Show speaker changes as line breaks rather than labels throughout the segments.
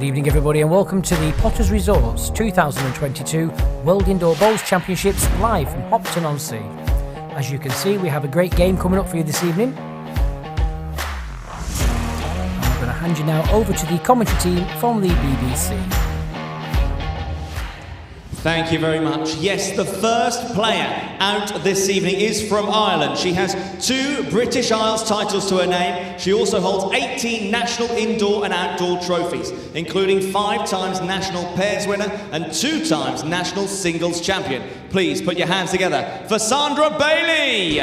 evening everybody and welcome to the Potters Resorts 2022 World Indoor Bowls Championships live from Hopton-on-Sea. As you can see, we have a great game coming up for you this evening. I'm going to hand you now over to the commentary team from the BBC.
Thank you very much. Yes, the first player out this evening is from Ireland. She has 2 British Isles titles to her name. She also holds 18 national indoor and outdoor trophies, including 5 times national pairs winner and 2 times national singles champion. Please put your hands together for Sandra Bailie.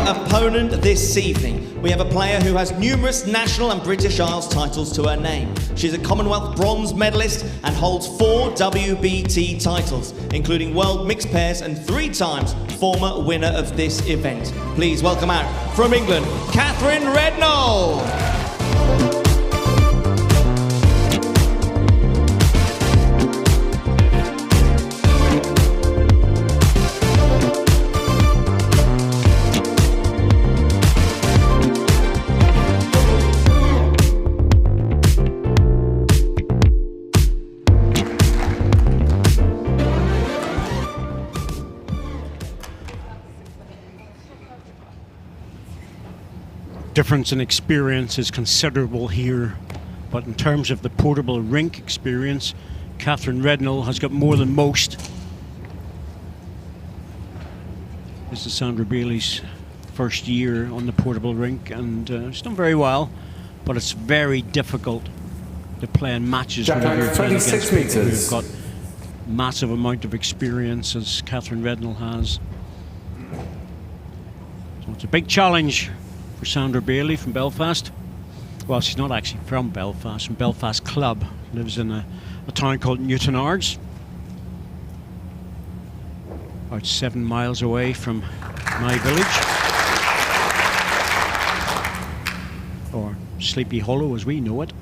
Opponent this evening, we have a player who has numerous national and British Isles titles to her name. She's a Commonwealth bronze medalist and holds 4 WBT titles, including World Mixed Pairs and 3 times former winner of this event. Please welcome out from England, Katherine Rednall.
Difference in experience is considerable here, but in terms of the portable rink experience, Katherine Rednall has got more than most. This is Sandra Bailey's first year on the portable rink, and she's done very well, but it's very difficult to play in matches when you're playing against people who've got massive amount of experience as Katherine Rednall has. So it's a big challenge for Sandra Bailie from Belfast. Well, she's not actually from Belfast, from Belfast Club. Lives in a town called Newtownards, about 7 miles away from my village, or Sleepy Hollow as we know it.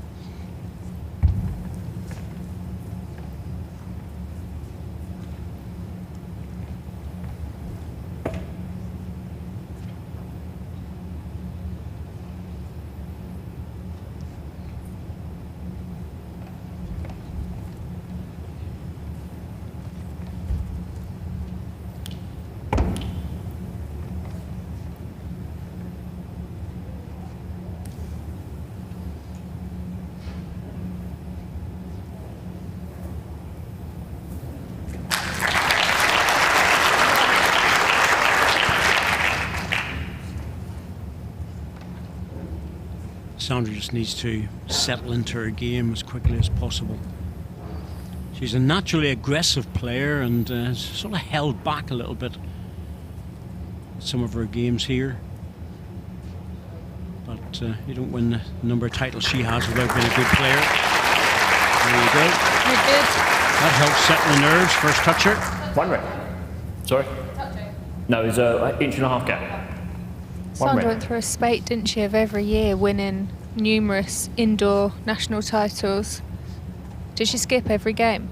Sandra just needs to settle into her game as quickly as possible. She's a naturally aggressive player and has sort of held back a little bit some of her games here. But you don't win the number of titles she has without being a good player. There you go.
You're good.
That helps settle the nerves. First toucher.
1 red. Sorry? No, it's an inch-and-a-half gap.
Sandra went through a spate, didn't she, of every year winning numerous indoor national titles. Did she skip every game?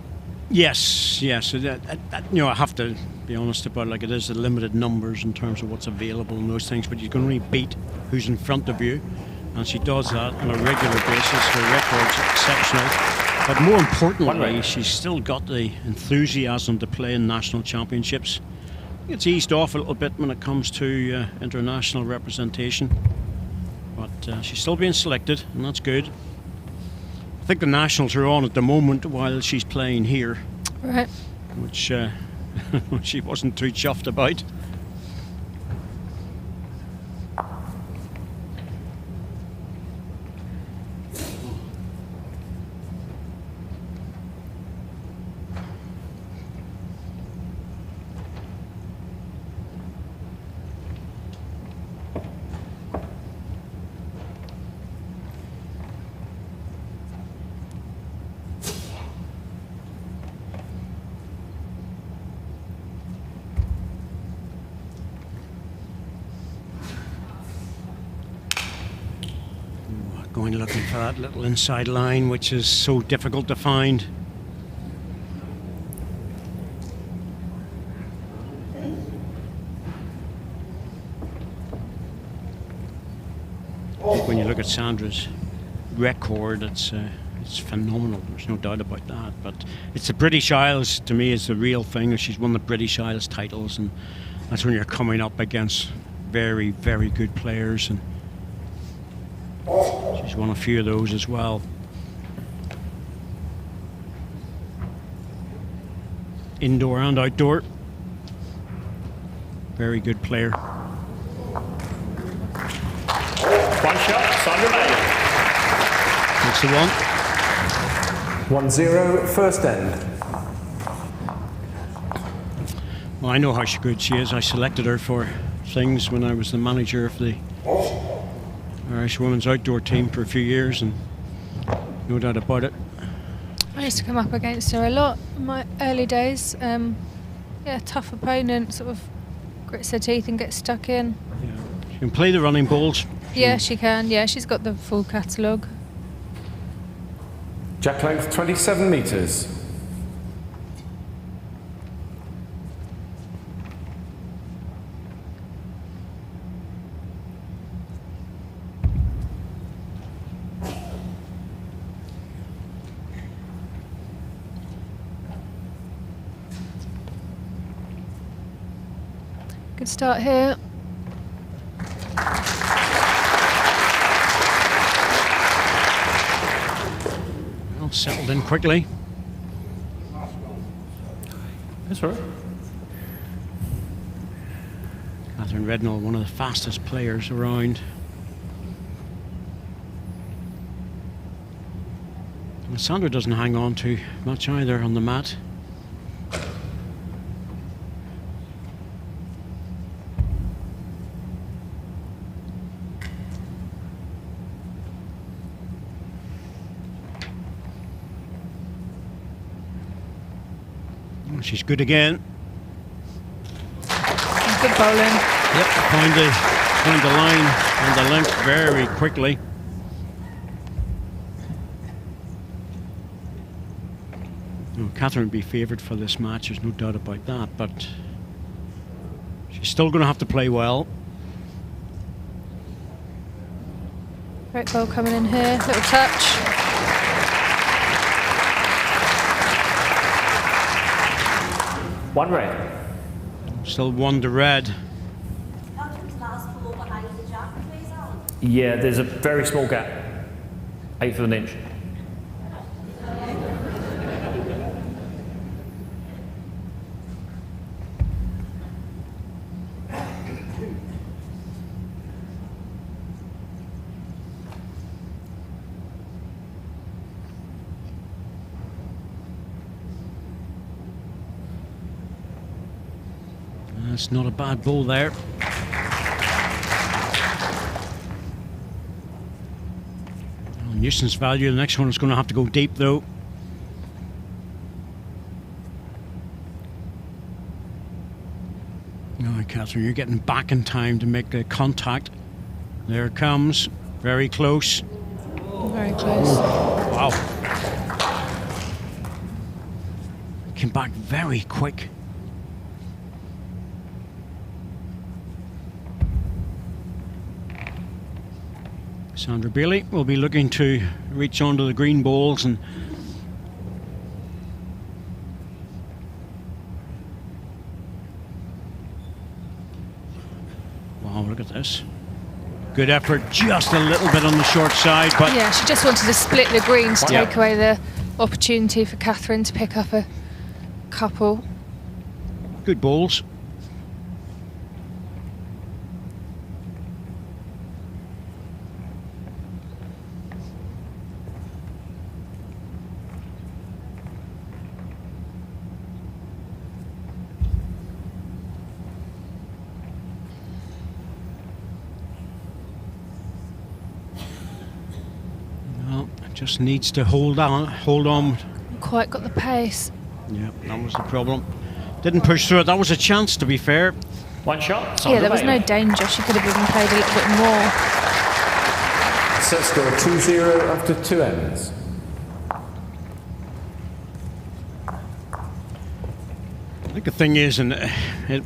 Yes. So that, I have to be honest about it, like it is the limited numbers in terms of what's available and those things, but you can only beat who's in front of you, and she does that on a regular basis. Her record's exceptional, but more importantly, she's still got the enthusiasm to play in national championships. It's eased off a little bit when it comes to international representation, but she's still being selected, and that's good. I think the nationals are on at the moment while she's playing here,
Right.
which she wasn't too chuffed about. going looking for that little inside line, which is so difficult to find. When you look at Sandra's record, it's phenomenal. There's no doubt about that. But it's the British Isles, to me, is the real thing. She's won the British Isles titles, and that's when you're coming up against very, very good players. And she's won a few of those as well. Indoor and outdoor. Very good player.
One shot, Sandra Bailie.
That's the one.
1-0, first end.
Well, I know how good she is. I selected her for things when I was the manager of the Irish women's outdoor team for a few years, and no doubt about it.
I used to come up against her a lot in my early days. Yeah, tough opponent, sort of grits her teeth and gets stuck in.
Yeah. She can play the running balls.
Yeah, she can. Yeah, she's got the full catalogue.
Jack length 27 metres.
Good start here.
Well, settled in quickly.
That's right.
Katherine Rednall, one of the fastest players around. And Sandra doesn't hang on too much either on the mat. She's good again.
Good bowling.
Yep, find the line and the length very quickly. Well, Katherine would be favoured for this match, there's no doubt about that, but she's still going to have to play well.
Great ball coming in here. Little touch.
One red.
Still 1 to red.
Yeah, there's a very small gap. 1/8 of an inch.
That's not a bad ball there. Well, nuisance value, the next one is going to have to go deep though. Oh, Katherine, you're getting back in time to make the contact. There it comes, very close.
Very close.
Wow. Came back very quick. Sandra Bailie will be looking to reach onto the green balls, and wow, look at this. Good effort, just a little bit on the short side, but
Yeah, she just wanted to split the greens to
Yeah.
take away the opportunity for Katherine to pick up a couple.
good balls. Just needs to hold on.
Quite got the pace.
Yeah, that was the problem. Didn't push through it. That was a chance, to be fair.
One shot,
Yeah,
Sandra
there was no
Bailie.
danger. She could have even played a little bit more.
Set score 2-0 after 2 ends.
I think the thing is, in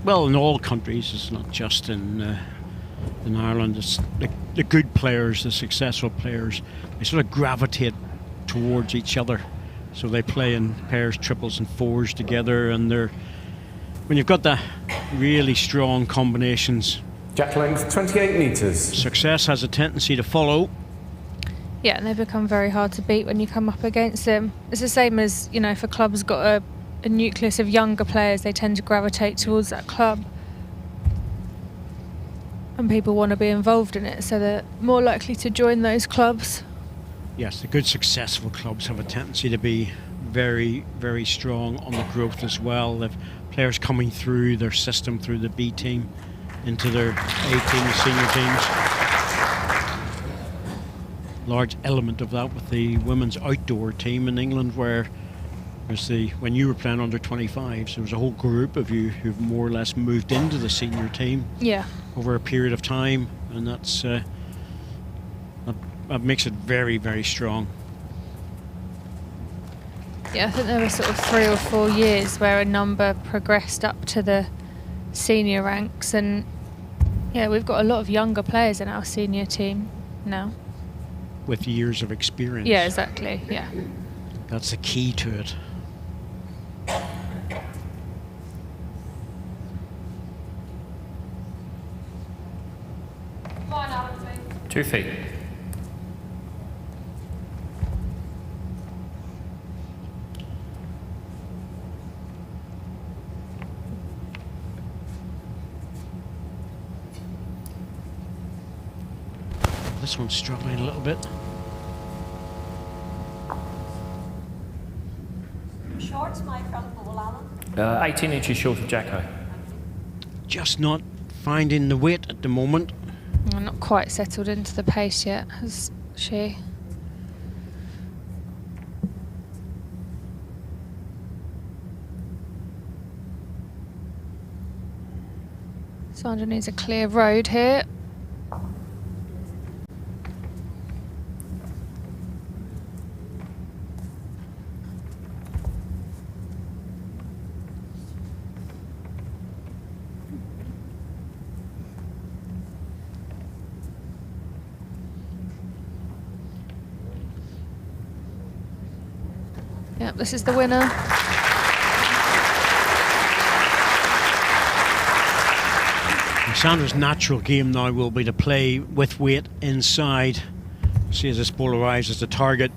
all countries, it's not just in Ireland. It's the good players, the successful players. They sort of gravitate towards each other, so they play in pairs, triples, and fours together. And when you've got the really strong combinations,
Jack length 28 metres.
success has a tendency to follow.
Yeah, and they become very hard to beat when you come up against them. It's the same as, if a club's got a nucleus of younger players, they tend to gravitate towards that club. And people want to be involved in it, so they're more likely to join those clubs.
Yes, the good successful clubs have a tendency to be very, very strong on the growth as well. They've players coming through their system, through the B team, into their A team, the senior teams. Large element of that with the women's outdoor team in England, where when you were playing under 25s, there was a whole group of you who've more or less moved into the senior team over a period of time, and that makes it very, very strong.
Yeah, I think there were sort of 3 or 4 years where a number progressed up to the senior ranks, and we've got a lot of younger players in our senior team now.
With years of experience.
Yeah, exactly, yeah.
That's the key to it.
Come on, Alan,
2 feet.
This one's struggling a little bit.
Shorts, my front ball, Alan.
18 inches short of Jacko.
Just not finding the weight at the moment.
I'm not quite settled into the pace yet, has she? Sandra needs a clear road here. Yep, this is the winner.
Sandra's natural game now will be to play with weight inside. See as this ball arrives as the target.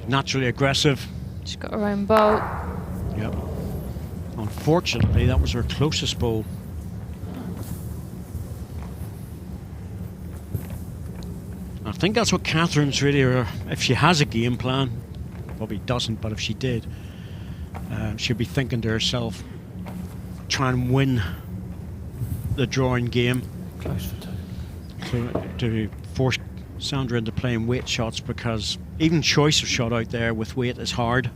Naturally aggressive.
She's got her own bowl.
Yep. Unfortunately, that was her closest bowl. I think that's what Katherine's really, if she has a game plan, probably doesn't, but if she did, she'll be thinking to herself, try and win the drawing game.
Close for 2.
To force Sandra into playing weight shots, because even choice of shot out there with weight is hard.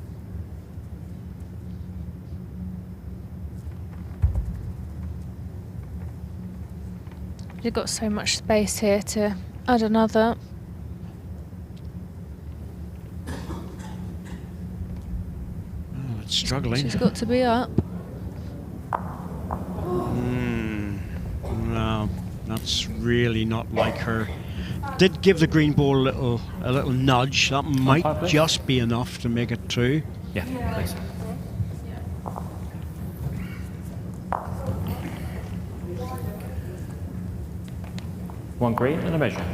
You've got so much space here to add another.
Oh, it's struggling.
She's got to be up.
No, that's really not like her. Did give the green ball a little nudge. That might just be enough to make it 2.
Yeah, please. One green and a measure.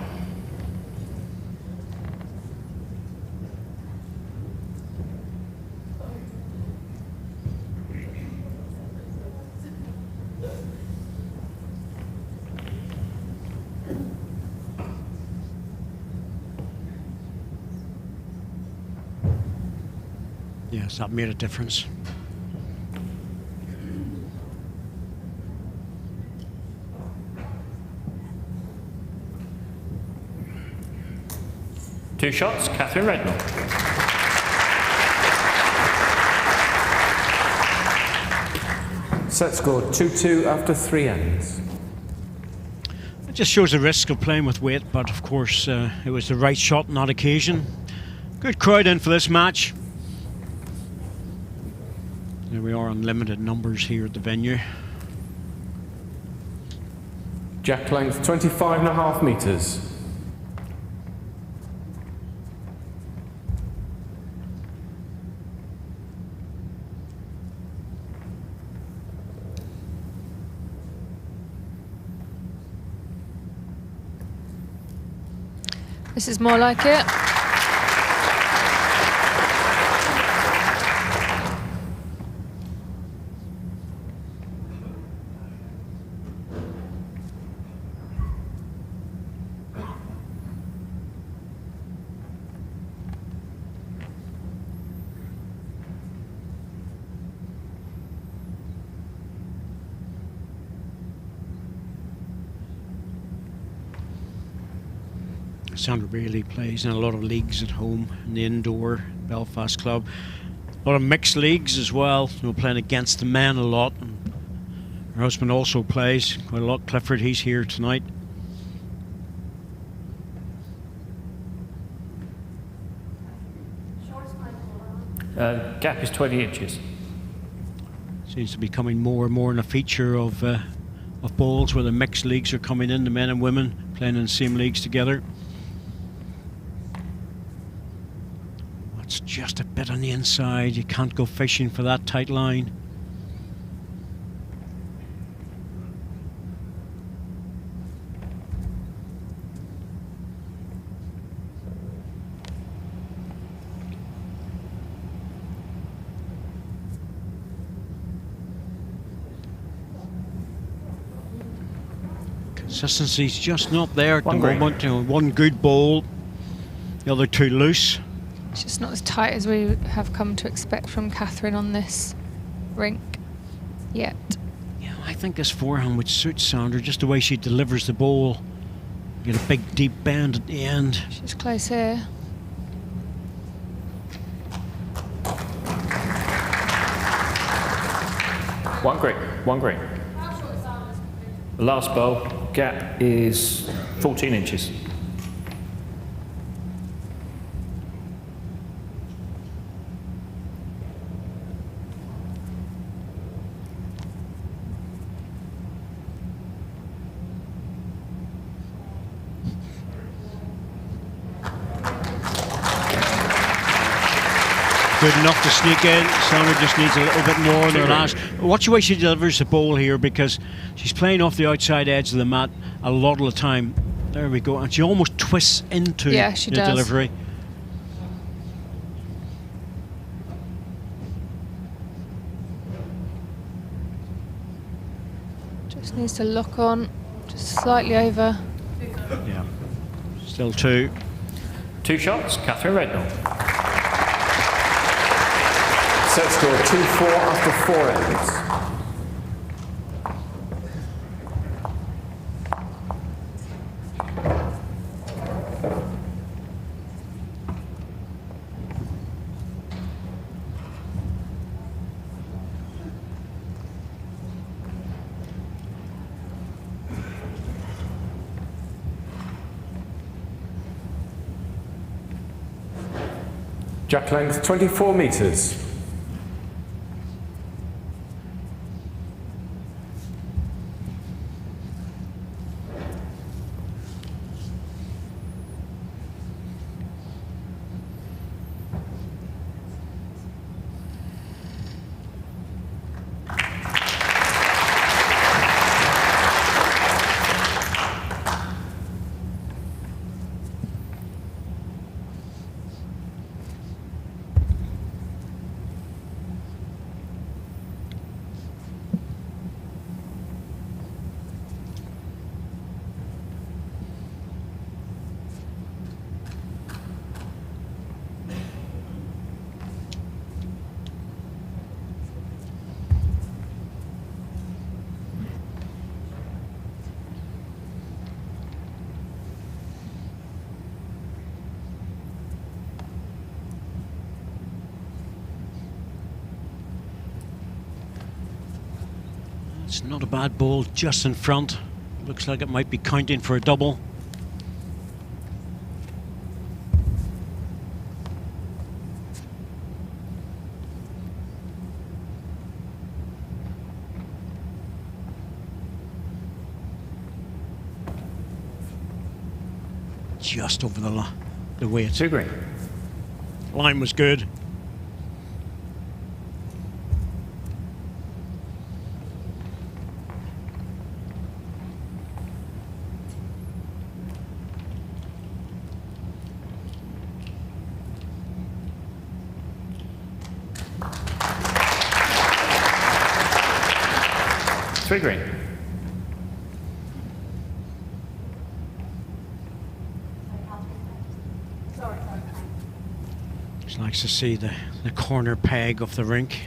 Yes, that made a difference.
Two shots, Katherine Rednall.
Set score 2-2 after 3 ends.
Just shows the risk of playing with weight, but of course it was the right shot on that occasion. Good crowd in for this match. There we are on limited numbers here at the venue.
Jack length 25.5 metres.
This is more like it.
Sandra Bailie plays in a lot of leagues at home in the indoor Belfast club. A lot of mixed leagues as well, playing against the men a lot. And her husband also plays quite a lot. Clifford, he's here tonight.
Gap is 20 inches.
Seems to be becoming more and more in a feature of bowls where the mixed leagues are coming in, the men and women playing in the same leagues together. It's just a bit on the inside. You can't go fishing for that tight line. Consistency's just not there at the moment. One good bowl, the other two loose.
It's just not as tight as we have come to expect from Katherine on this rink yet.
Yeah, I think this forehand would suit Sandra, just the way she delivers the bowl. Get a big deep bend at the end.
She's close here.
One green. The last bowl, gap is 14 inches.
Good enough to sneak in. Sandra just needs a little bit more in her last. Watch the way she delivers the bowl here, because she's playing off the outside edge of the mat a lot of the time. There we go. And she almost twists into the delivery.
Just needs to lock on, just slightly over.
Yeah. Still two.
Two shots, Katherine Rednall.
Set score 2-4 after 4 ends. Jack length 24 metres.
It's not a bad ball, just in front. Looks like it might be counting for a double. Just over the way it's.
2 green.
Line was good.
Three green.
Just likes to see the corner peg of the rink.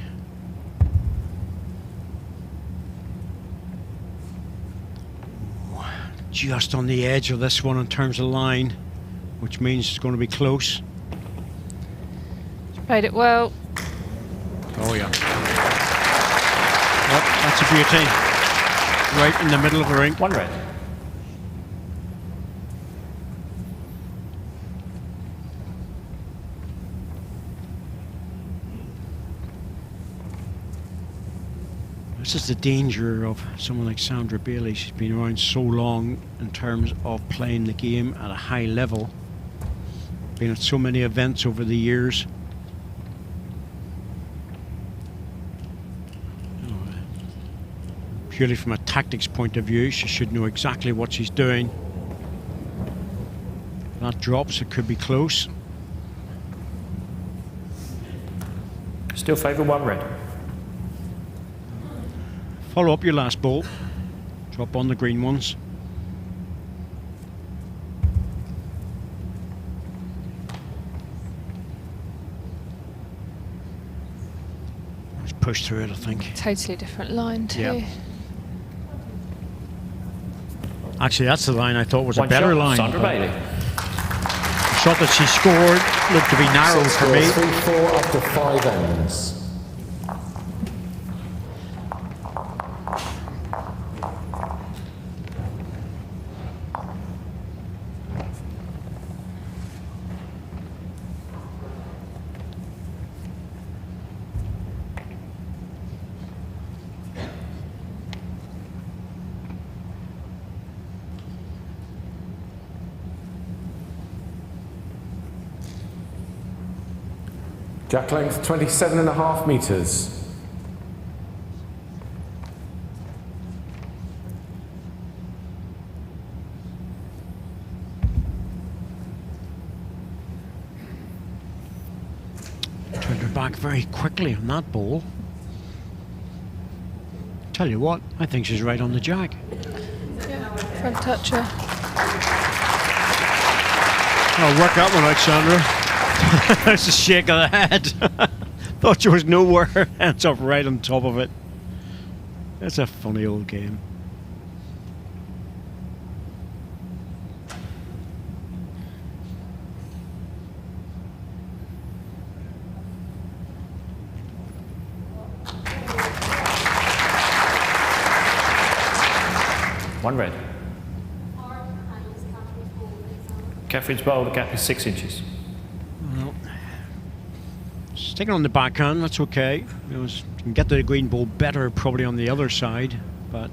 Just on the edge of this one in terms of line, which means it's going to be close.
Played it well.
Oh yeah. Yep, that's a beauty. Right in the middle of the rink.
1 red.
This is the danger of someone like Sandra Bailie. She's been around so long in terms of playing the game at a high level. Been at so many events over the years. Purely from a tactics point of view, she should know exactly what she's doing. If that drops, it could be close.
Still favour 1 red.
Follow up your last ball. Drop on the green ones. Let's push through it, I think.
Totally different line too.
Yeah. Actually, that's the line I thought was a
1
better
shot,
line.
Sandra Bailie.
The shot that she scored looked to be narrow
Set
for
score
me.
3-4 after 5 ends. Jack length 27.5 metres.
Turned her back very quickly on that ball. Tell you what, I think she's right on the jack.
Yeah, front toucher.
I'll work that one out, Sandra. That's a shake of the head. Thought she was nowhere, ends up right on top of it. It's a funny old game.
One red. Catherine's bowl, the gap is 6 inches.
Well, sticking on the backhand, that's okay. You can get the green ball better probably on the other side, but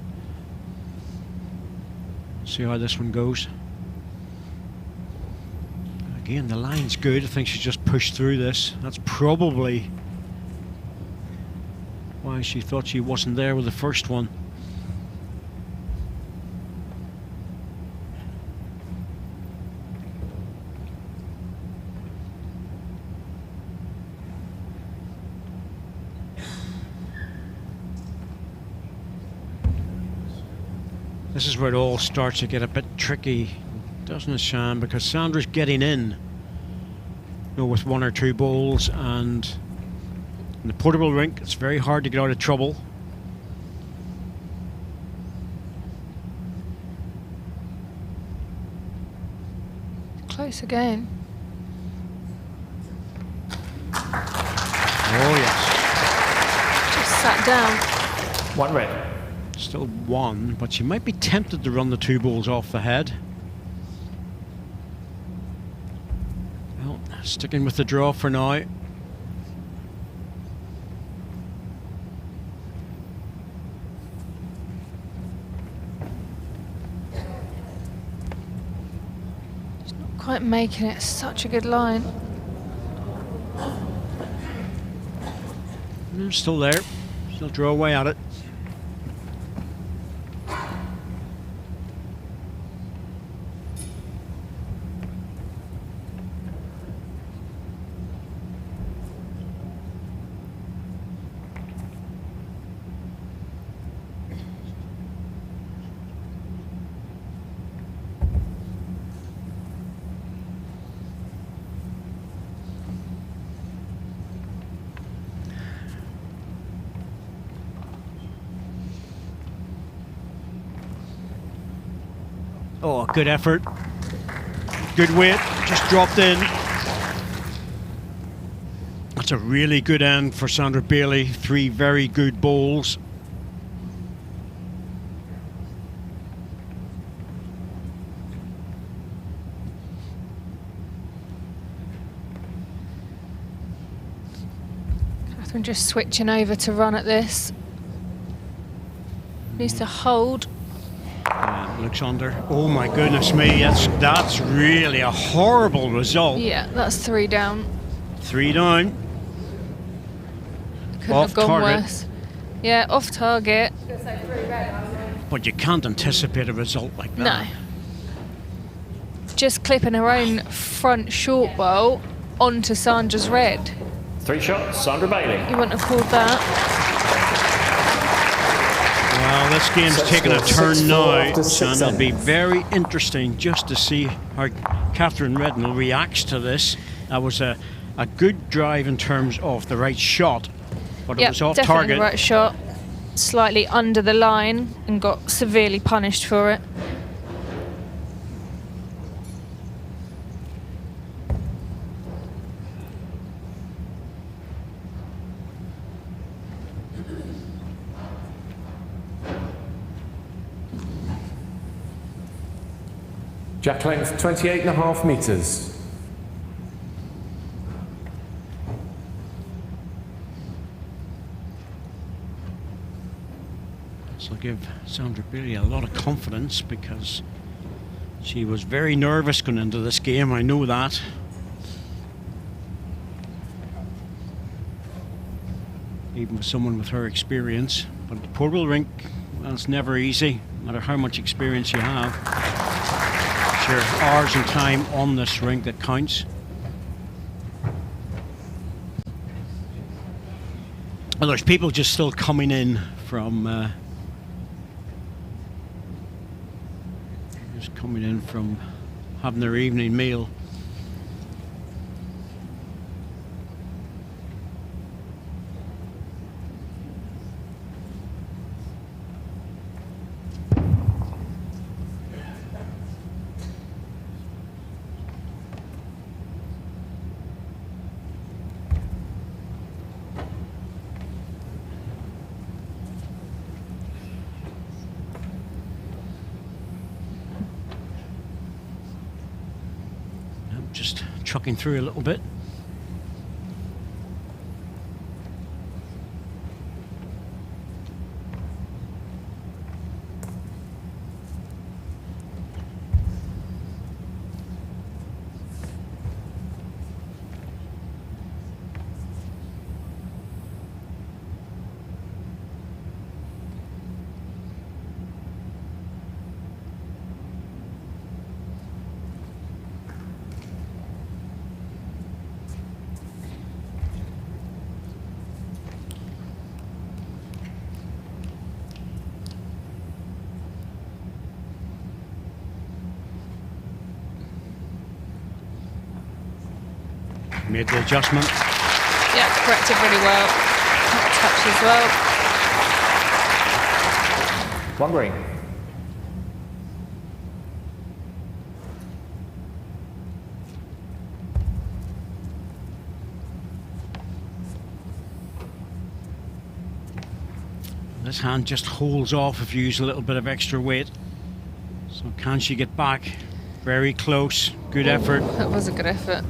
see how this one goes. Again, the line's good. I think she's just pushed through this. That's probably why she thought she wasn't there with the first one. This is where it all starts to get a bit tricky, doesn't it, Shan? Because Sandra's getting in, with 1 or 2 balls, and in the portable rink, it's very hard to get out of trouble.
Close again.
Oh yes.
Just sat down.
1 red.
Still one, but she might be tempted to run the 2 balls off the head. Well, sticking with the draw for now.
Quite making it such a good line.
Still there. Still draw away at it. Oh, good effort. Good weight, just dropped in. That's a really good end for Sandra Bailie. 3 very good bowls.
Katherine just switching over to run at this. Needs to hold.
Looks under. Oh my goodness me, that's really a horrible result.
Yeah, that's 3 down.
3 down.
Couldn't
Off
have gone
target.
worse. Yeah, off target.
But you can't anticipate a result like that.
No. Just clipping her own front short bowl onto Sandra's red.
3 shots, Sandra Bailie.
You wouldn't have called that.
Well, this game's
Set
taken a
score,
turn
6-4
now,
after 6
and it'll be
ends.
very interesting just to see how Katherine Rednall reacts to this. That was a good drive in terms of the right shot, but it
Yep,
was off
definitely
target.
the right shot. Slightly under the line and got severely punished for it.
Jack length 28.5 metres.
This will give Sandra Bailie a lot of confidence because she was very nervous going into this game, I know that. Even with someone with her experience. But the portable rink, well, it's never easy, no matter how much experience you have. Sure, hours and time on this rink that counts. Well, there's people just still coming in from having their evening meal. Just trucking through a little bit. Made the adjustment.
Yeah, corrected really well. Touch as well.
1 green.
This hand just holds off if you use a little bit of extra weight. So can she get back? Very close. Good effort.
That was a good effort.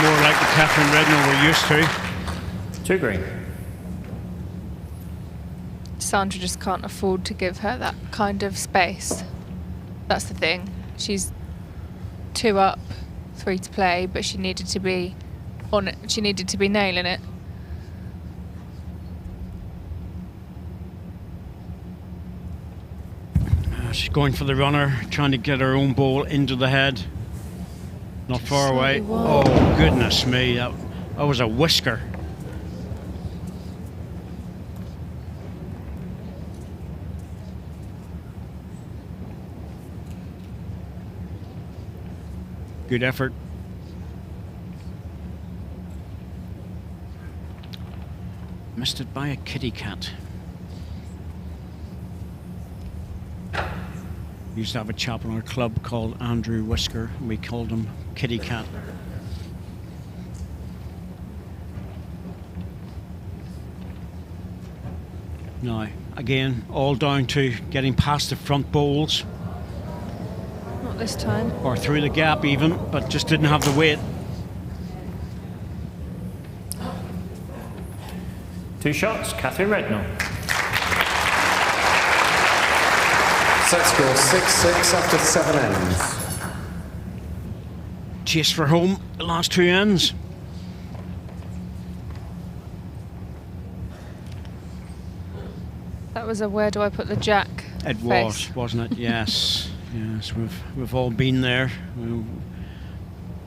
More like the Katherine Rednall we're used to.
2 green.
Sandra just can't afford to give her that kind of space. That's the thing. She's 2 up, 3 to play, but she needed to be on it. She needed to be nailing it.
She's going for the runner, trying to get her own ball into the head. Not far away. Oh, goodness me. That was a whisker. Good effort. Missed it by a kitty cat. Used to have a chap in our club called Andrew Whisker. We called him Kitty Cat. Now, again, all down to getting past the front bowls.
Not this time.
Or through the gap even, but just didn't have the weight.
2 shots, Katherine Rednall.
Set score 6-6 after 7 ends.
Chase for home, the last 2 ends.
That was a where do I put the jack
It
face.
was, wasn't it? Yes. Yes, we've all been there. We're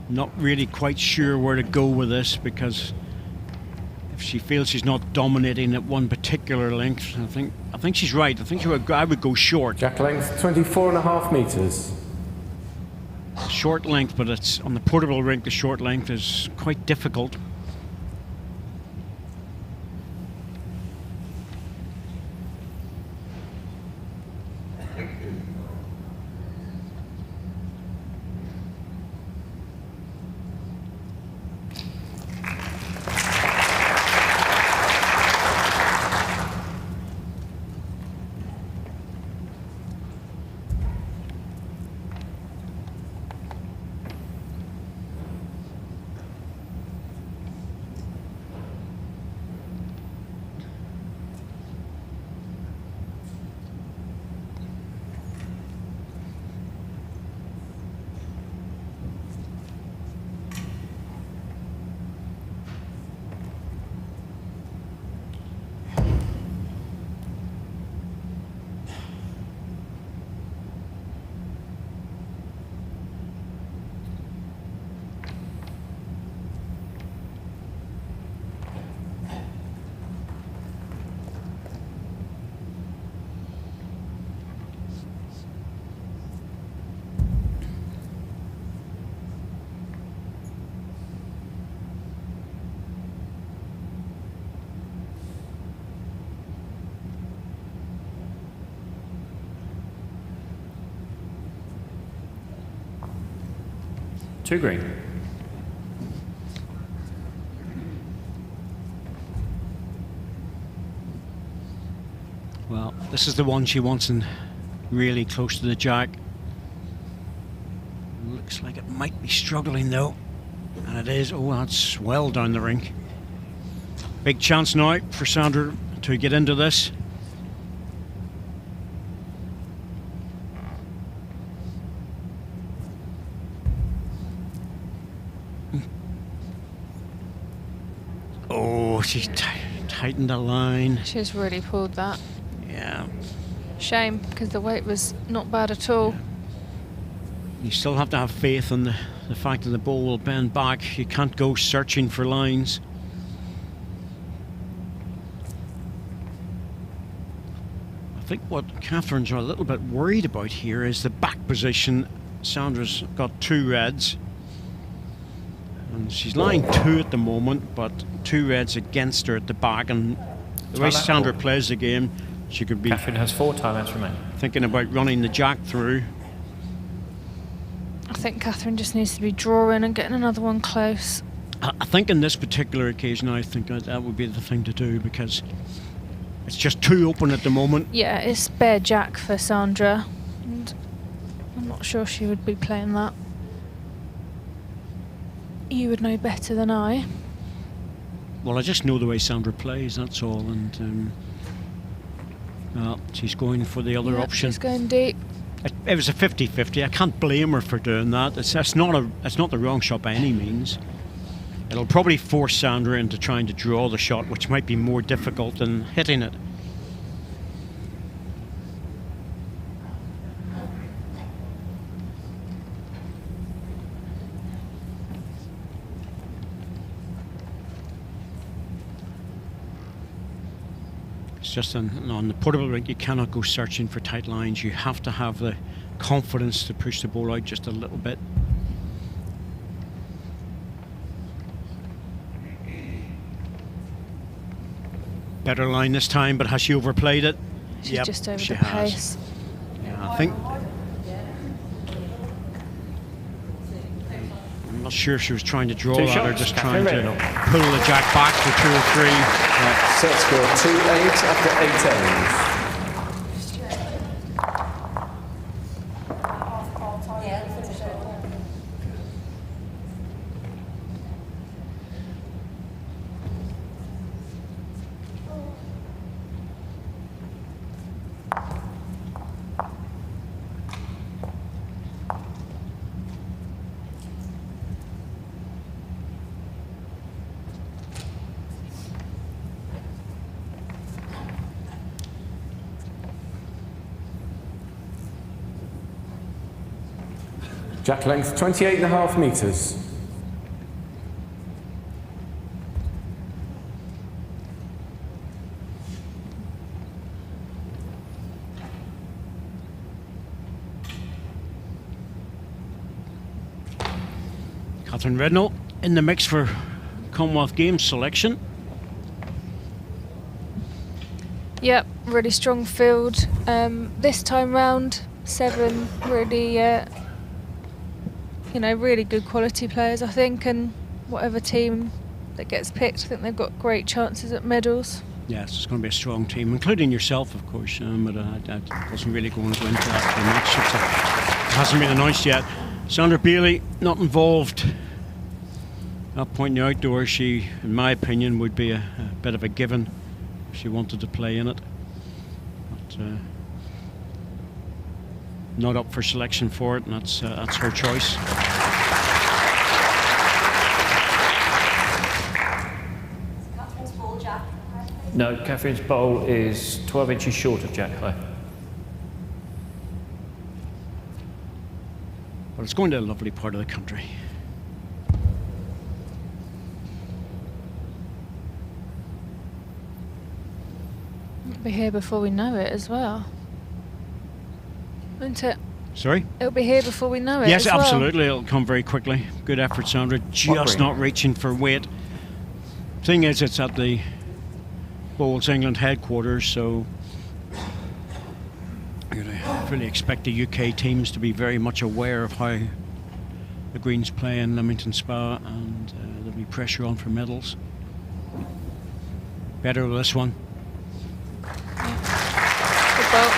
not really quite sure where to go with this, because if she feels she's not dominating at one particular length, I think she's right. I think I would go short.
Jack length 24.5 metres.
Short length, but it's on the portable rink. The short length is quite difficult.
Two green.
Well, this is the one she wants in really close to the jack. Looks like it might be struggling though. And it is. Oh, that's well down the rink. Big chance now for Sandra to get into this. Oh, she's tightened the line.
She's really pulled that.
Yeah.
Shame, because the weight was not bad at all.
You still have to have faith in the fact that the ball will bend back. You can't go searching for lines. I think what Katherine's a little bit worried about here is the back position Sandra's got 2 reds. And she's lying 2 at the moment, but 2 reds against her at the back. And the way Sandra plays the game, she could be...
Katherine has 4 timeouts remaining.
Thinking about running the jack through.
I think Katherine just needs to be drawing and getting another one close.
I think in this particular occasion, I think that would be the thing to do, because it's just too open at the moment.
Yeah, it's bare jack for Sandra. And I'm not sure she would be playing that. You would know better than I.
Well, I just know the way Sandra plays, that's all. And well, she's going for the other option.
She's going deep.
It was a 50-50. I can't blame her for doing that. It's not the wrong shot by any means. It'll probably force Sandra into trying to draw the shot, which might be more difficult than hitting it. It's just on the portable rink, you cannot go searching for tight lines. You have to have the confidence to push the ball out just a little bit. Better line this time, but has she overplayed it?
She's just over the pace.
Yeah, I think. I'm not sure if she was trying to draw that or just trying to pull the jack back for 2 or 3.
Set score 2-8 after 8 ends. Jack length 28.5 metres.
Katherine Rednall in the mix for Commonwealth Games selection.
Yep, really strong field. This time round, 7 really, really good quality players, I think, and whatever team that gets picked, I think they've got great chances at medals.
Yes, it's going to be a strong team, including yourself, of course, but I wasn't really going to go into that too much. It hasn't been announced yet. Sandra Bailie, not involved. That point in the outdoors, she, in my opinion, would be a bit of a given if she wanted to play in it. But not up for selection for it, and that's her choice.
Katherine's ball, Jack.
No, Katherine's bowl is 12 inches short of jack high.
Well, it's going to a lovely part of the country.
It'll be here before we know it as well. Won't it?
Sorry?
It'll be here before we know it.
Yes,
as well.
absolutely. It'll come very quickly. Good effort, Sandra. Just not reaching for weight. Thing is, it's at the Bowls England headquarters, so I really expect the UK teams to be very much aware of how the Greens play in Leamington Spa, and there'll be pressure on for medals. Better with this one.
Good ball.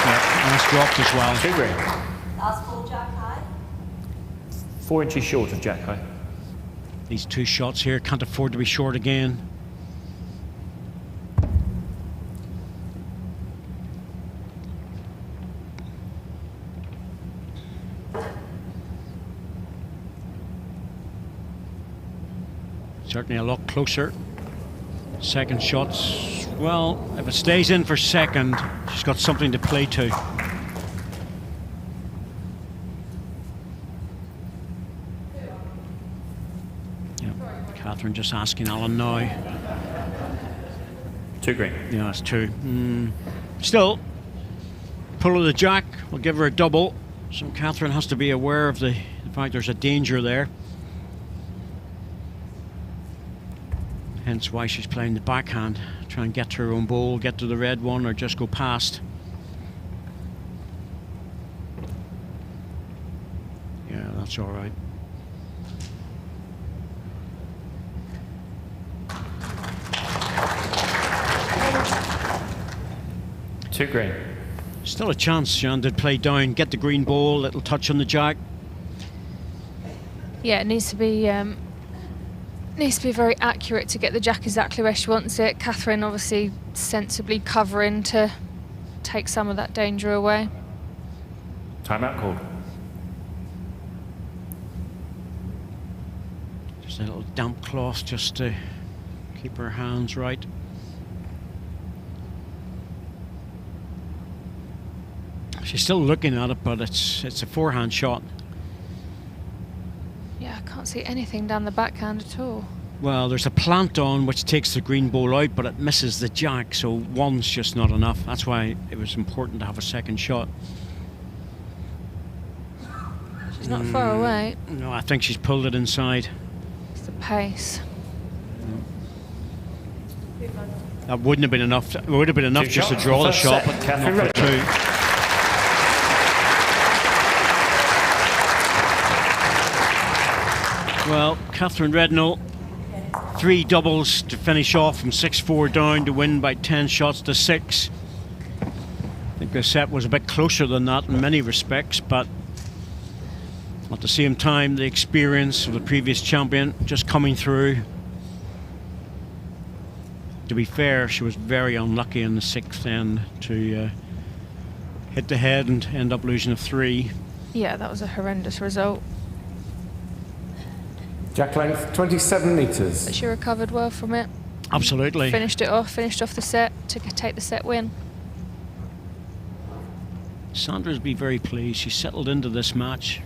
Yeah, and it's dropped as well.
2 green.
Last ball, Jack high.
4 inches short of jack high.
These 2 shots here can't afford to be short again. Certainly a lot closer. Second shot's, well, if it stays in for second, she's got something to play to. Yep. Katherine just asking Alan now.
2 green.
Yeah, that's 2. Still, pull of the jack, we'll give her a double. So Katherine has to be aware of the fact there's a danger there. Hence why she's playing the backhand. Try and get to her own bowl, get to the red one, or just go past. Yeah, that's all right.
Two green.
Still a chance, Jan, to play down, get the green ball, little touch on the jack.
Yeah, it needs to be very accurate to get the jack exactly where she wants it. Katherine obviously sensibly covering to take some of that danger away.
Timeout called.
Just a little damp cloth just to keep her hands right. She's still looking at it, but it's a forehand shot.
Yeah, I can't see anything down the backhand at all.
Well, there's a plant on which takes the green ball out, but it misses the jack, so one's just not enough. That's why it was important to have a second shot.
She's not far away.
No, I think she's pulled it inside.
It's the pace.
That wouldn't have been enough. It would have been enough
Two
just to
shots.
draw the
First
shot,
set,
but
Katherine
not for
Rednall.
two. Well, Katherine Rednall, 3 doubles to finish off from 6-4 down to win by 10 shots to 6. I think the set was a bit closer than that in many respects, but at the same time, the experience of the previous champion just coming through. To be fair, she was very unlucky in the 6th end to hit the head and end up losing a 3.
Yeah, that was a horrendous result.
Jack length 27 metres.
But she recovered well from it.
Absolutely.
Finished off the set to take the set win.
Sandra's be very pleased. She settled into this match.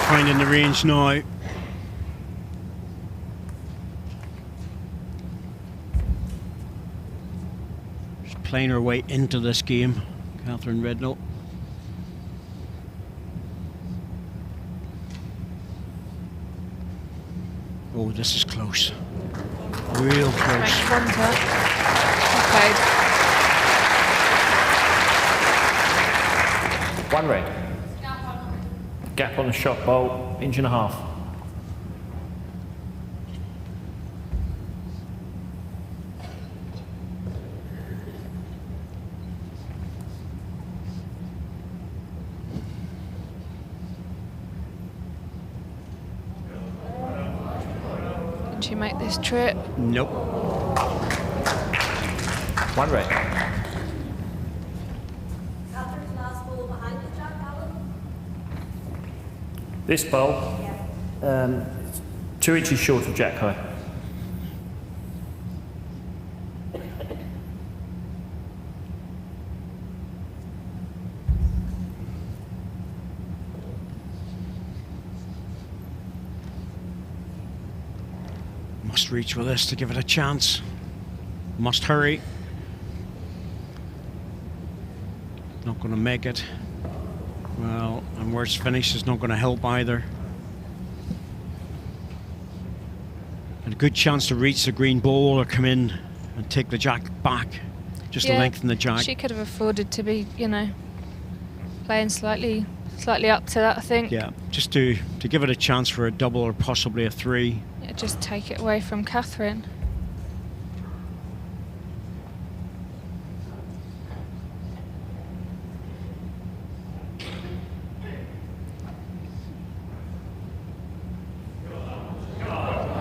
Finding the range now. Just playing her way into this game, Katherine Rednall. Oh, this is close. Real close.
Make contact. Okay.
One red. Gap on the shot bowl, 1.5 inches.
Can she make this trip?
Nope.
One red.
Catherine's last ball behind the jack, Alan.
This bowl, it's 2 inches short of jack high.
Must reach with this to give it a chance. Must hurry. Not going to make it. Well, and where it's finished is not going to help either. And a good chance to reach the green ball or come in and take the jack back, just to lengthen the jack.
She could have afforded to be, you know, playing slightly up to that, I think.
Yeah, just to give it a chance for a double or possibly a 3.
Yeah, just take it away from Katherine.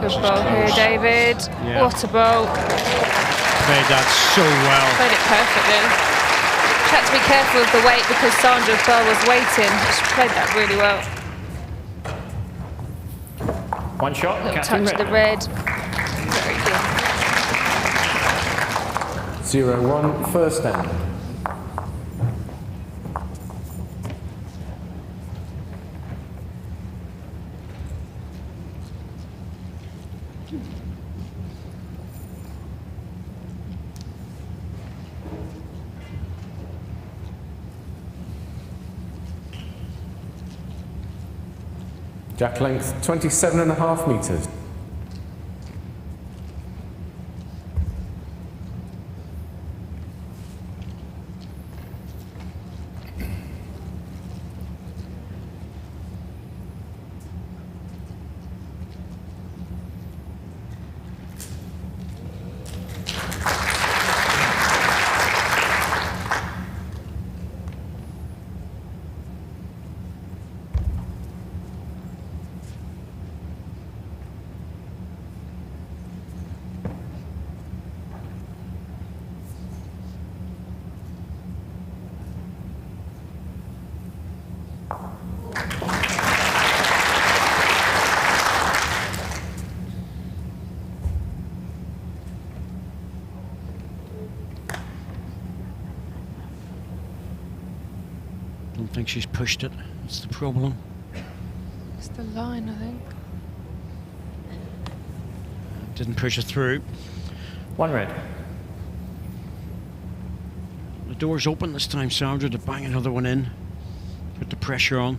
Good ball here, David.
Yeah.
What a ball.
Played that so well.
Played it perfectly. She had to be careful of the weight because Sandra's ball was waiting. She played that really well.
One shot.
Little
Katherine
touch of the
Rednall.
red. Very good.
0-1, first down. Jack length 27.5 metres.
Don't think she's pushed it. That's the problem.
It's the line, I think.
Didn't push it through.
One red.
The door's open this time, Sandra, to bang another one in. Put the pressure on.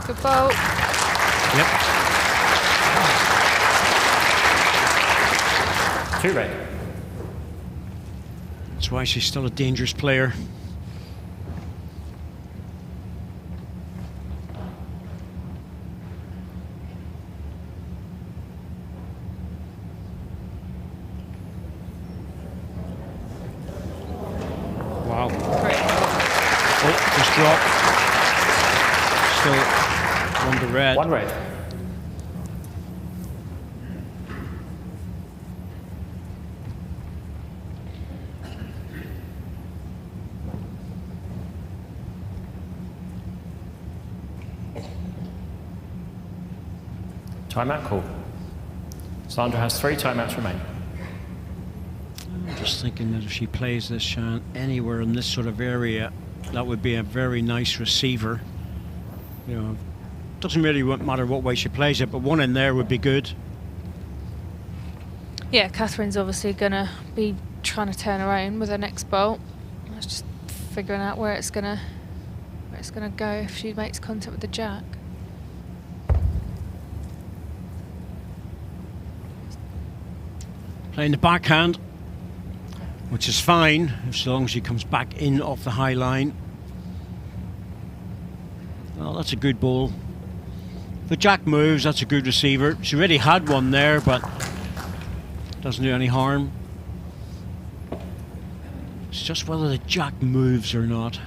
Good ball.
Yep.
2 red.
That's why she's still a dangerous player. Wow.
Great ball.
Oh, just dropped. Still one to red.
1 red. Timeout call. Sandra has 3 timeouts remaining.
I'm just thinking that if she plays this Shan anywhere in this sort of area, that would be a very nice receiver. You know, doesn't really matter what way she plays it, but one in there would be good.
Yeah, Katherine's obviously going to be trying to turn her own with her next bolt. It's just figuring out where it's going to go if she makes contact with the jack.
Playing the backhand, which is fine as long as she comes back in off the high line. Well, that's a good ball. If the jack moves, that's a good receiver. She already had one there, but doesn't do any harm. It's just whether the jack moves or not.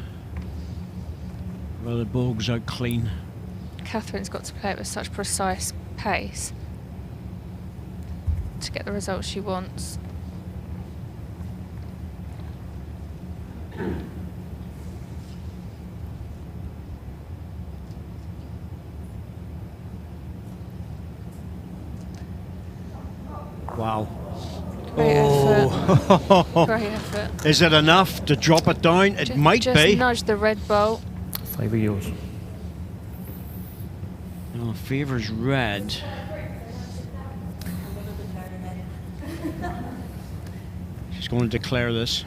Whether the ball goes out clean.
Katherine's got to play it with such precise pace to get the result she wants.
Wow.
Great effort.
Oh,
Great effort.
is it enough to drop it down? It might
just
be.
nudge the red ball.
Favour yours.
No, favours red. She's going to declare this.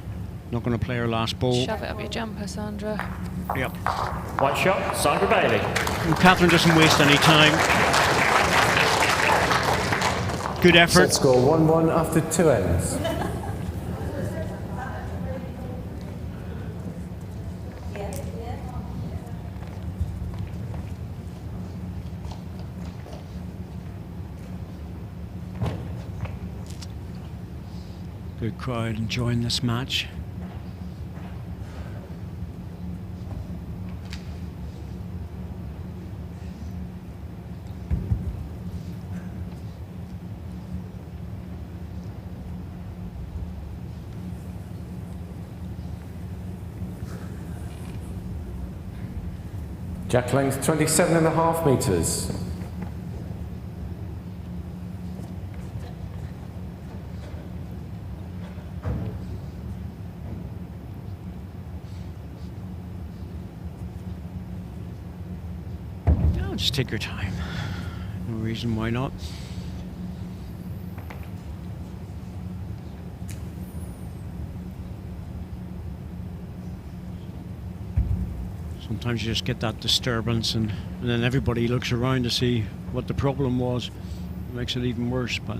Not going to play her last ball.
Shove it up your jumper, Sandra.
Yep.
White shot, Sandra Bailie.
And Katherine doesn't waste any time. Good effort.
Set score 1-1 after 2 ends.
Good crowd enjoying this match.
Jack length 27.5 metres.
No, just take your time. No reason why not. Sometimes you just get that disturbance and then everybody looks around to see what the problem was. It makes it even worse, but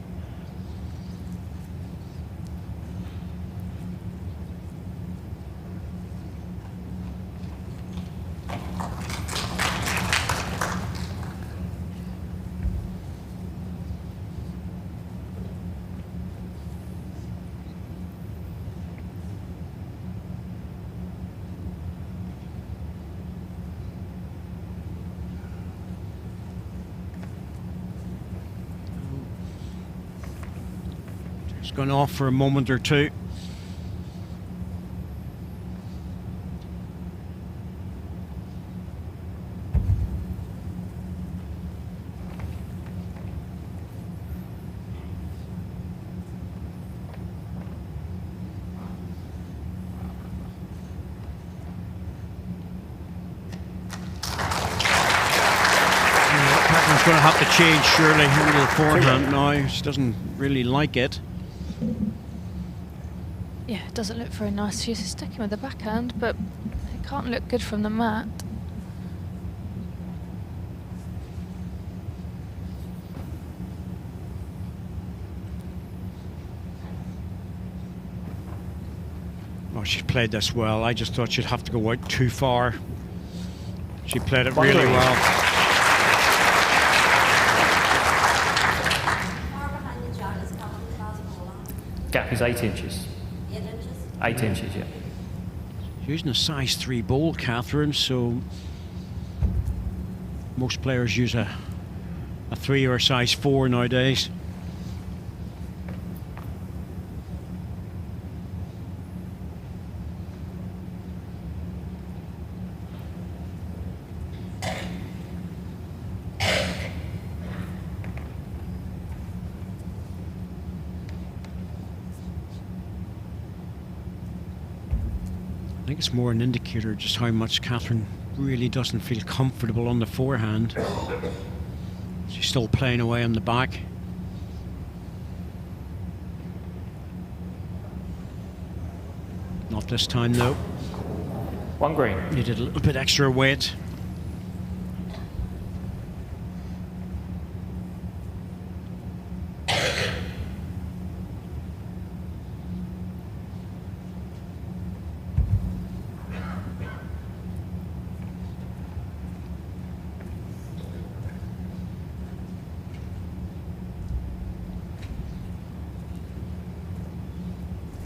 it's gone off for a moment or two. Catherine's going to have to change surely into the forehand now. She doesn't really like it.
Yeah, it doesn't look very nice. She's sticking with the backhand, but it can't look good from the mat.
Oh, she played this well. I just thought she'd have to go out too far. She played it really well.
Far behind the jack is Katherine's last ball.
Gap is 8 inches.
8 inches.
8 inches, yeah.
Using a size 3 ball, Katherine, so most players use a 3 or a size 4 nowadays. I think it's more an indicator just how much Katherine really doesn't feel comfortable on the forehand. She's still playing away on the back. Not this time though.
1 green.
Needed a little bit extra weight.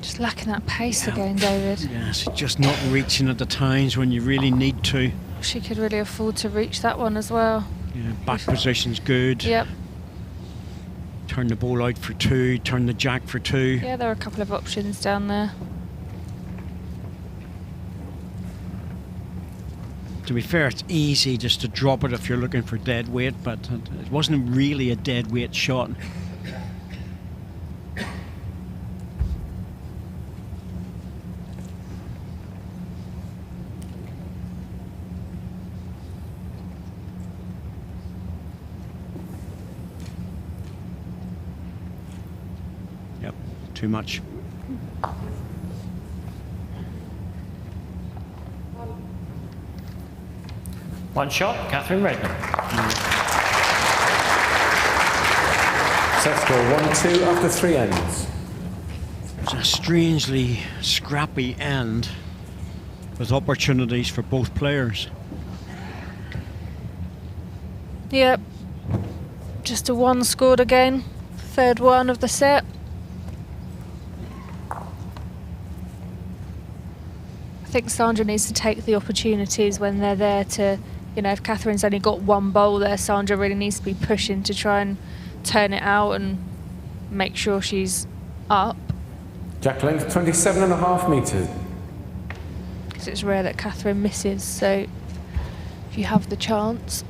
Just lacking that pace again, David.
Yes, just not reaching at the times when you really need to.
She could really afford to reach that one as well.
Yeah, back position's good.
Yep.
Turn the ball out for 2, turn the jack for 2.
Yeah, there are a couple of options down there.
To be fair, it's easy just to drop it if you're looking for dead weight, but it wasn't really a dead weight shot. too much.
One shot, Katherine Rednall.
Set score 1-2 after 3 ends.
It's a strangely scrappy end with opportunities for both players.
Yep. Just a 1 scored again. Third one of the set. I think Sandra needs to take the opportunities when they're there to, you know, if Katherine's only got 1 bowl there, Sandra really needs to be pushing to try and turn it out and make sure she's up.
Jack length 27.5 metres.
Because it's rare that Katherine misses, so if you have the chance.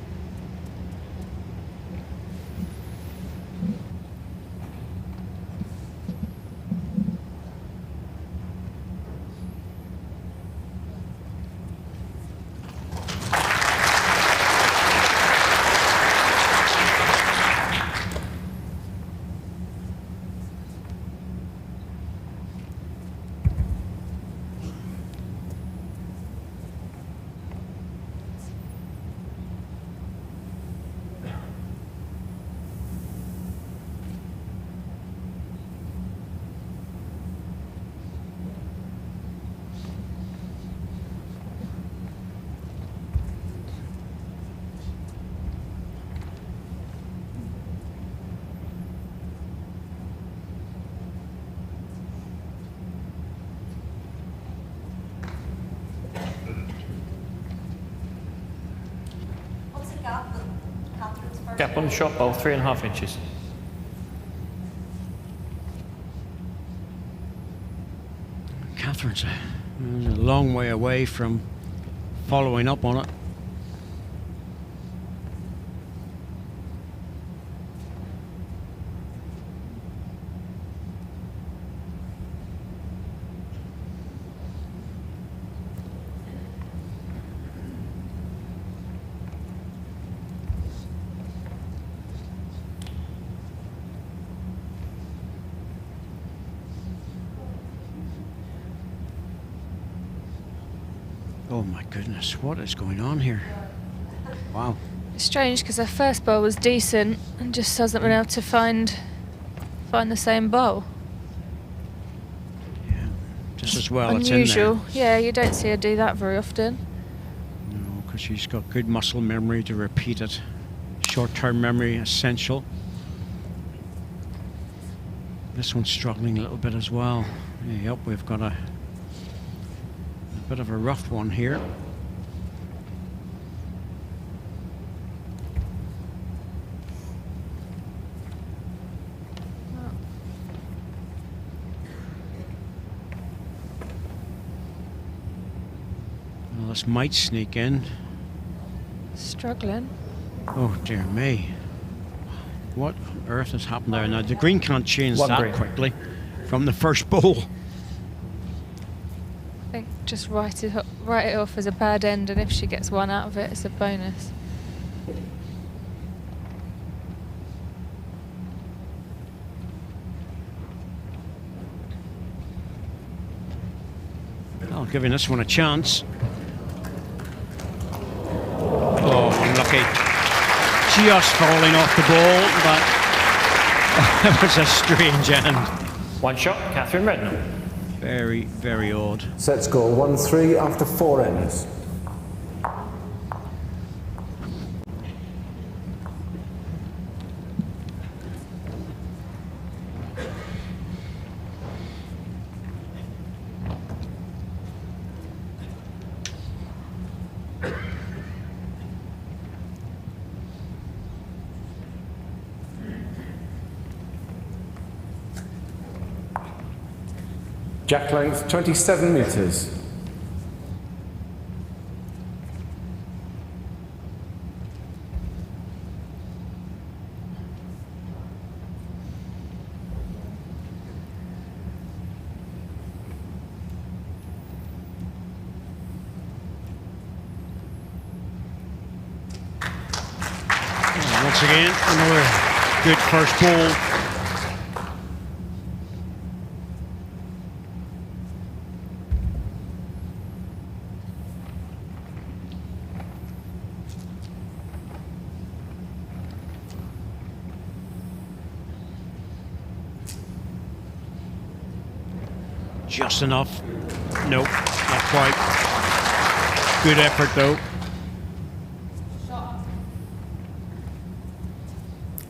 What's the gap with Catherine's first?
Gap on the shot bowl, 3.5 inches.
Katherine's a long way away from following up on it. Oh my goodness, what is going on here? Wow.
It's strange because her first bowl was decent and just hasn't been able to find the same bowl.
Yeah, just as well
Unusual.
it's in there.
Yeah, you don't see her do that very often.
No, because she's got good muscle memory to repeat it. Short-term memory essential. This one's struggling a little bit as well. Yep, we've got a bit of a rough one here. Well, this might sneak in.
Struggling.
Oh dear me. What on earth has happened there? Now the green can't change
One
that
green.
quickly from the first bowl.
I think just write it off as a bad end, and if she gets 1 out of it, it's a bonus.
I'll give this one a chance. Oh, unlucky. Just falling off the ball, but that was a strange end.
One shot, Katherine Rednall.
Very, very odd.
Set score 1-3 after 4 ends. Jack length 27 metres.
Once again, another good first ball. Just enough. Nope, not quite. Good effort though.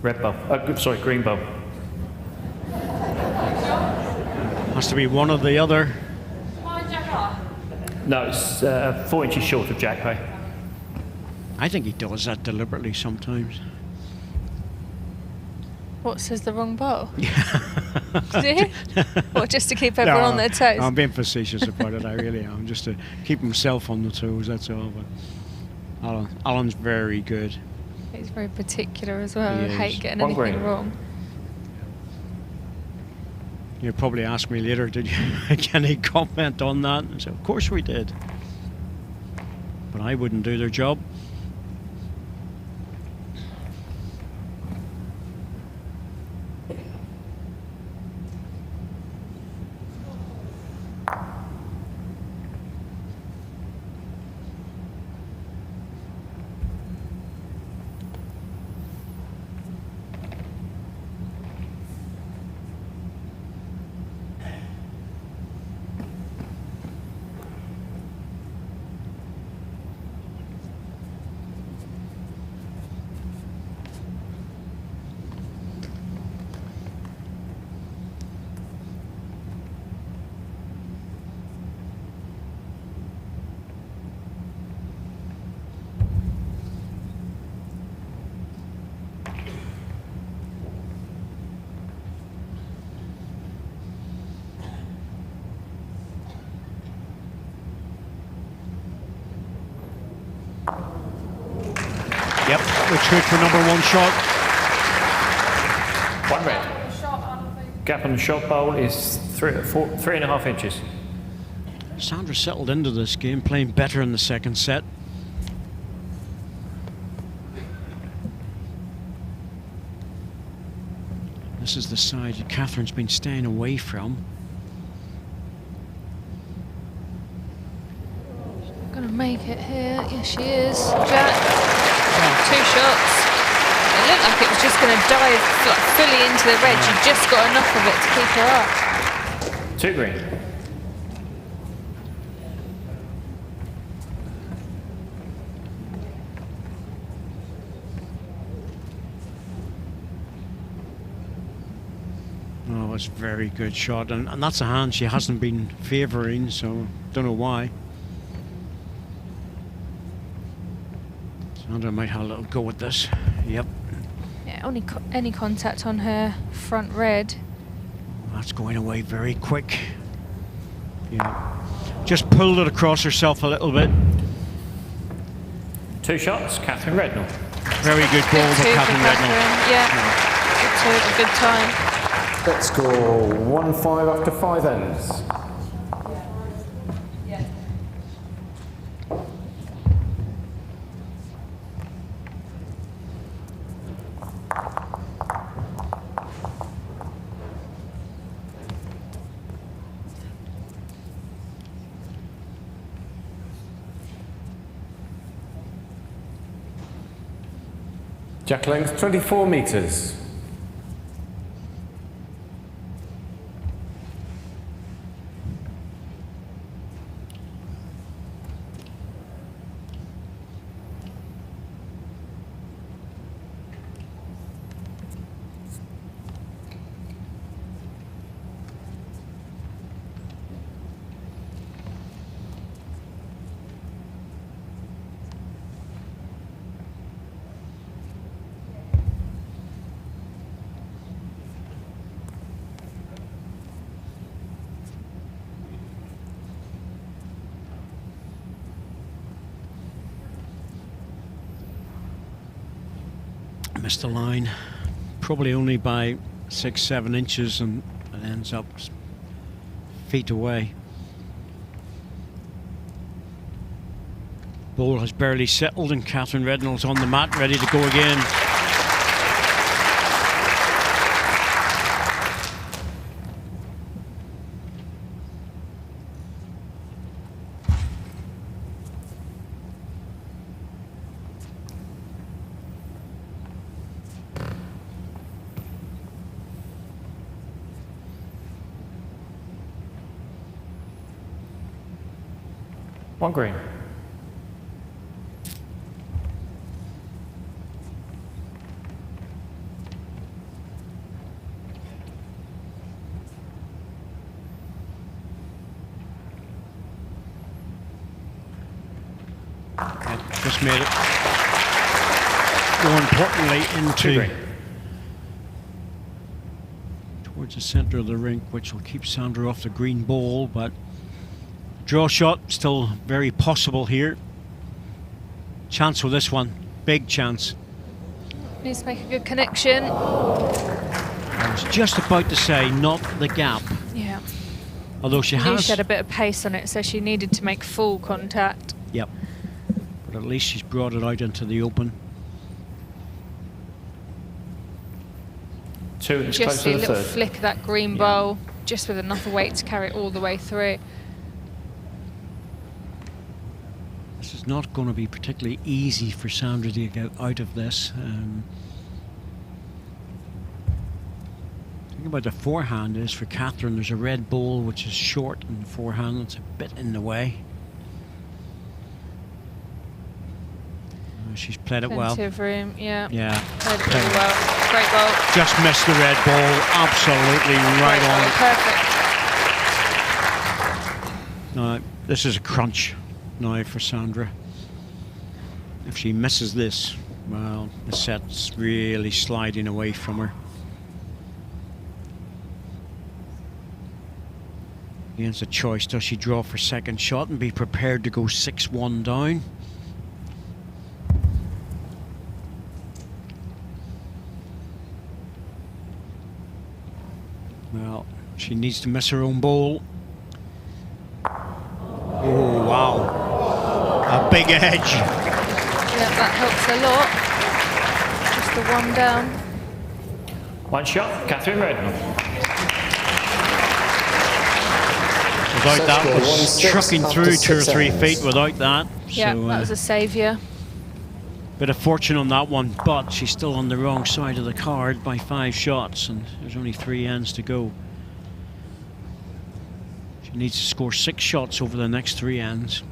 Red bow. Sorry, green bow.
Has to be one or the other.
No, it's 4 inches short of jack high.
I think he does that deliberately sometimes.
What, says the wrong bow? See? What, just to keep everyone on their toes?
I'm being facetious about it, I really am. Just to keep himself on the toes, that's all. But Alan's very good.
He's very particular as well. I
He
hate
is.
getting
One
anything
green.
wrong.
You'll probably ask me later, did you get any comment on that? And I said, of course we did. But I wouldn't do their job. Yep, looks good for number one shot.
One red. Gap on the shot bowl is 3.5 inches.
Sandra settled into this game, playing better in the second set. This is the side that Katherine's been staying away from.
Gonna make it here. Yes, she is. Jack. 2 shots. It looked like it was just gonna dive like fully into the red. She just got enough of it to keep her up.
2 green.
Oh, it's a very good shot, and that's a hand she hasn't been favouring, so don't know why. Sandra might have a little go with this. Yep.
Yeah, only any contact on her front red.
That's going away very quick. Yeah. Just pulled it across herself a little bit.
2 shots, Katherine Rednall.
Very good goal
Good
for
two
Katherine Rednall.
Yeah. Good two at a good time.
Let's score 1-5 after 5 ends. Jack length 24 metres.
Missed the line, probably only by 6-7 inches, and it ends up feet away. Ball has barely settled, and Katherine Rednall's on the mat, ready to go again.
1 green.
Just made it. More importantly, into towards the centre of the rink, which will keep Sandra off the green ball, but draw shot still very possible here. Chance with this one, big chance.
Needs to make a good connection.
I was just about to say, not the gap.
Yeah.
Although she
Knew
has.
she had a bit of pace on it, so she needed to make full contact.
Yep. But at least she's brought it out into the open.
2 inches close
Just
to
a
the
little
third.
flick of that green bowl, just with enough weight to carry it all the way through.
This is not going to be particularly easy for Sandra to get out of this. The thing about the forehand is, for Katherine, there's a red ball which is short, and the forehand that's a bit in the way. She's played it well.
Plenty of room, yeah.
Yeah.
Played it really well. Great ball.
Just missed the red ball. Absolutely right
Great
on.
ball, perfect.
No, this is a crunch now for Sandra. If she misses this, well, the set's really sliding away from her. Against a choice, does she draw for second shot and be prepared to go 6-1 down? Well, she needs to miss her own ball. Oh, wow. A big edge.
Yeah, that helps a lot. Just the one down.
1 shot, Katherine Rednall.
Without
Set
that,
score,
was
1-6
trucking
after
through 2 or
6
3
ends.
feet without that.
Yeah,
So,
that was a saviour.
bit of fortune on that one, but she's still on the wrong side of the card by 5 shots, and there's only 3 ends to go. She needs to score 6 shots over the next 3 ends.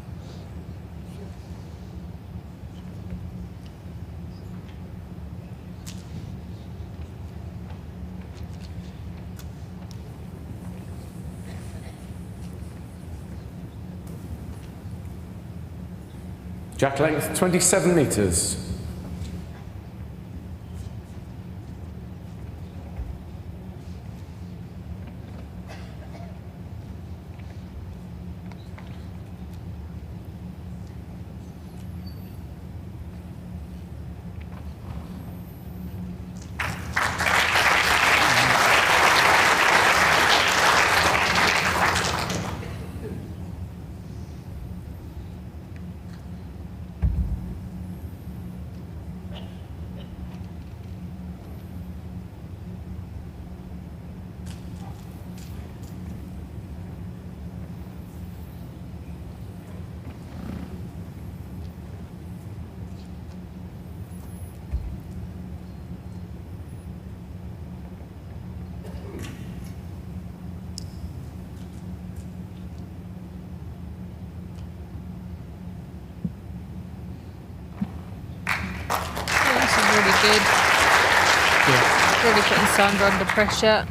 Jack length 27 metres.
This is really good.
Yeah.
Really putting Sandra under pressure.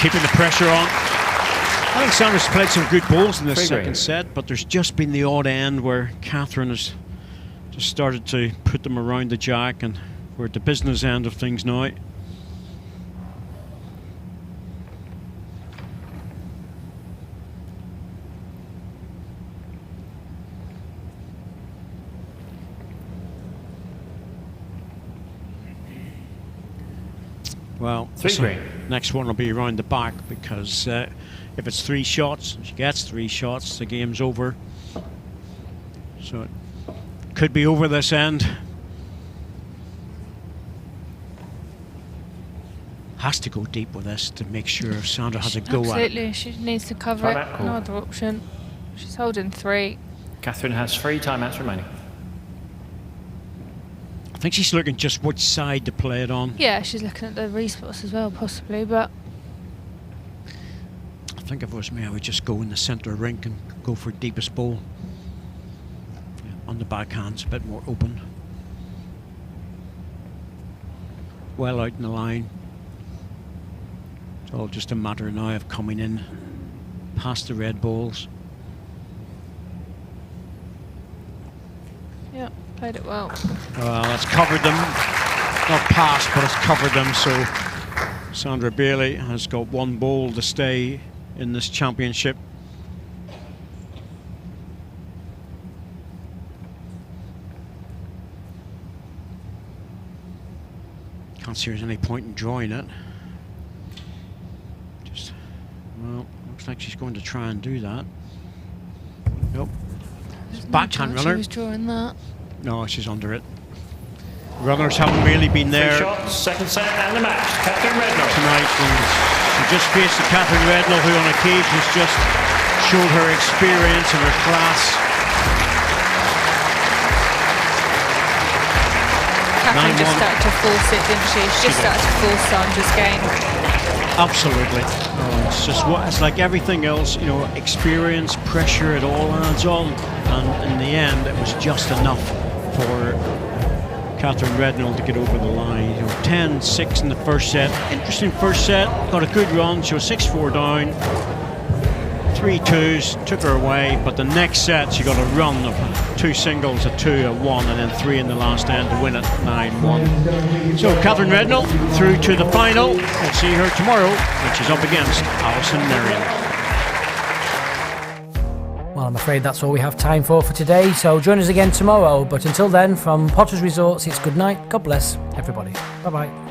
Keeping the pressure on. I think Sandra's played some good balls in this
3
second
green.
set, but there's just been the odd end where Katherine has just started to put them around the jack, and we're at the business end of things now. Well,
3 green.
next one will be around the back, because if it's 3 shots, she gets 3 shots, the game's over. So it could be over this end. Has to go deep with this to make sure Sandra has a go at it.
Absolutely, she needs to cover it.
Timeout call.
No other option. She's holding 3.
Katherine has 3 timeouts remaining.
I think she's looking just which side to play it on.
Yeah, she's looking at the respots as well, possibly, but
I think if it was me, I would just go in the centre of the rink and go for deepest bowl. Yeah, on the backhand's a bit more open. Well out in the line. It's all just a matter now of coming in past the red balls.
yeah, played it well.
Well, it's covered them. Not past, but it's covered them. So Sandra Bailie has got 1 bowl to stay in this championship. Can't see there's any point in drawing it. Just, well, looks like she's going to try and do that. Nope.
There's no
Backhand
doubt
runner.
She was drawing that.
No, she's under it. Runners haven't really been
3
there
shots, second set, and the match. Katherine Rednall.
tonight. And she just faced the Katherine Rednall, who on occasion has just showed her experience and her class.
Katherine just
9-1.
started to force it, didn't she? She just started to force Sandra's game.
Absolutely. Oh, it's just what it's like everything else, you know, experience, pressure, it all adds on. And in the end, it was just enough for Katherine Rednall to get over the line. You know, 10-6 in the first set. Interesting first set. Got a good run. She was 6-4 down. 3 twos, took her away, but the next set she got a run of 2 singles, a 2, a 1, and then 3 in the last end to win it 9-1. So Katherine Rednall through to the final. We'll see her tomorrow when she's up against Alison Merriam.
Well, I'm afraid that's all we have time for today, so join us again tomorrow. But until then, from Potters Resorts, it's good night, God bless everybody. Bye-bye.